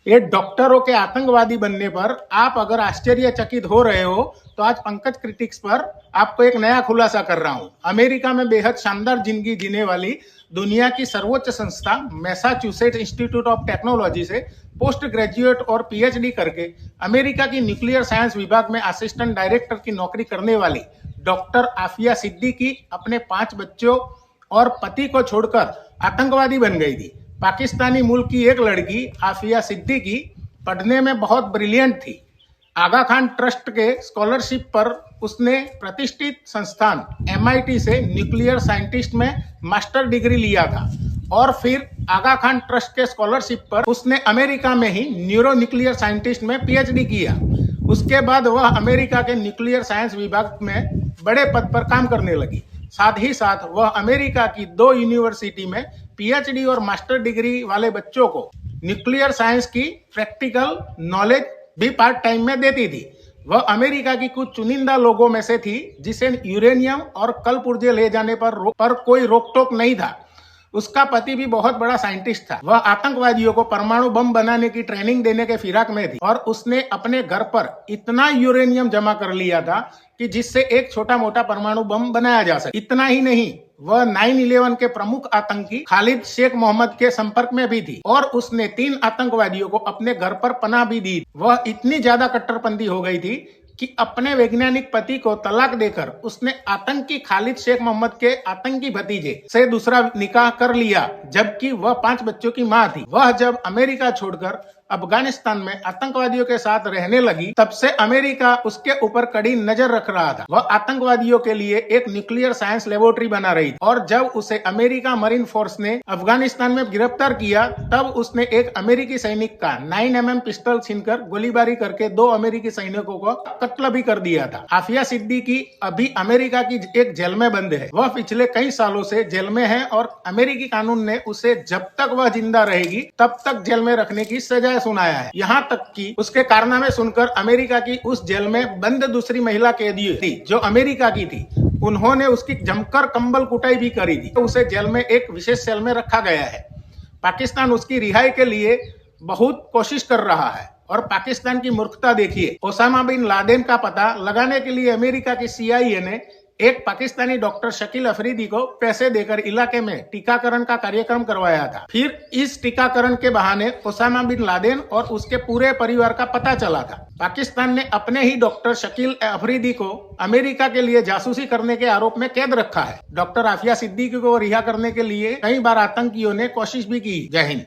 ये डॉक्टरों के आतंकवादी बनने पर आप अगर आश्चर्यचकित हो रहे हो तो आज पंकज क्रिटिक्स पर आपको एक नया खुलासा कर रहा हूं। अमेरिका में बेहद शानदार जिंदगी जीने वाली दुनिया की सर्वोच्च संस्था मैसाचुसेट्स इंस्टीट्यूट ऑफ टेक्नोलॉजी से पोस्ट ग्रेजुएट और पीएचडी करके अमेरिका की न्यूक्लियर साइंस विभाग में असिस्टेंट डायरेक्टर की नौकरी करने वाली डॉक्टर आफिया सिद्दीकी अपने 5 बच्चों और पति को छोड़कर आतंकवादी बन गई थी। पाकिस्तानी मूल की एक लड़की आफिया सिद्दीकी पढ़ने में बहुत ब्रिलियंट थी। आगा खान ट्रस्ट के स्कॉलरशिप पर उसने प्रतिष्ठित संस्थान MIT से न्यूक्लियर साइंटिस्ट में मास्टर डिग्री लिया था और फिर आगा खान ट्रस्ट के स्कॉलरशिप पर उसने अमेरिका में ही न्यूरो न्यूक्लियर साइंटिस्ट में PhD किया। उसके बाद वह अमेरिका के न्यूक्लियर साइंस विभाग में बड़े पद पर काम करने लगी। साथ ही साथ वह अमेरिका की 2 यूनिवर्सिटी में PhD और मास्टर डिग्री वाले बच्चों को न्यूक्लियर साइंस की प्रैक्टिकल नॉलेज भी पार्ट टाइम में देती थी। वह अमेरिका की कुछ चुनिंदा लोगों में से थी जिसे यूरेनियम और कल पुर्जे ले जाने पर कोई रोक टोक नहीं था। उसका पति भी बहुत बड़ा साइंटिस्ट था। वह आतंकवादियों को परमाणु बम बनाने की ट्रेनिंग देने के फिराक में थी और उसने अपने घर पर इतना यूरेनियम जमा कर लिया था कि जिससे एक छोटा मोटा परमाणु बम बनाया जा सके। इतना ही नहीं, वह 9/11 के प्रमुख आतंकी खालिद शेख मोहम्मद के संपर्क में भी थी और उसने 3 आतंकवादियों को अपने घर पर पनाह भी दी। वह इतनी ज्यादा कट्टरपंथी हो गई थी कि अपने वैज्ञानिक पति को तलाक देकर उसने आतंकी खालिद शेख मोहम्मद के आतंकी भतीजे से दूसरा निकाह कर लिया, जबकि वह 5 बच्चों की मां थी। वह जब अमेरिका छोड़कर अफगानिस्तान में आतंकवादियों के साथ रहने लगी, तब से अमेरिका उसके ऊपर कड़ी नजर रख रहा था। वह आतंकवादियों के लिए एक न्यूक्लियर साइंस लेबोरेटरी बना रही थी और जब उसे अमेरिका मरीन फोर्स ने अफगानिस्तान में गिरफ्तार किया, तब उसने एक अमेरिकी सैनिक का 9mm पिस्टल छीनकर गोलीबारी करके 2 अमेरिकी सैनिकों को कत्ल भी कर दिया था। आफिया सिद्दीकी अभी अमेरिका की एक जेल में बंद है। वह पिछले कई सालों से जेल में है और अमेरिकी कानून ने उसे जब तक वह जिंदा रहेगी तब तक जेल में रखने की सजा सुनाया है। यहाँ तक कि उसके कारनामे सुनकर अमेरिका की उस जेल में बंद दूसरी महिला कैदी थी जो अमेरिका की थी, उन्होंने उसकी जमकर कंबल कुटाई भी करी थी। उसे जेल में एक विशेष सेल में रखा गया है। पाकिस्तान उसकी रिहाई के लिए बहुत कोशिश कर रहा है और पाकिस्तान की मूर्खता देखिए। ओसामा बिन लादेन का पता लगाने के लिए अमेरिका की CIA ने एक पाकिस्तानी डॉक्टर शकील अफरीदी को पैसे देकर इलाके में टीकाकरण का कार्यक्रम करवाया था। फिर इस टीकाकरण के बहाने ओसामा बिन लादेन और उसके पूरे परिवार का पता चला था। पाकिस्तान ने अपने ही डॉक्टर शकील अफरीदी को अमेरिका के लिए जासूसी करने के आरोप में कैद रखा है। डॉक्टर आफिया सिद्दीकी को रिहा करने के लिए कई बार आतंकियों ने कोशिश भी की। जय हिंद।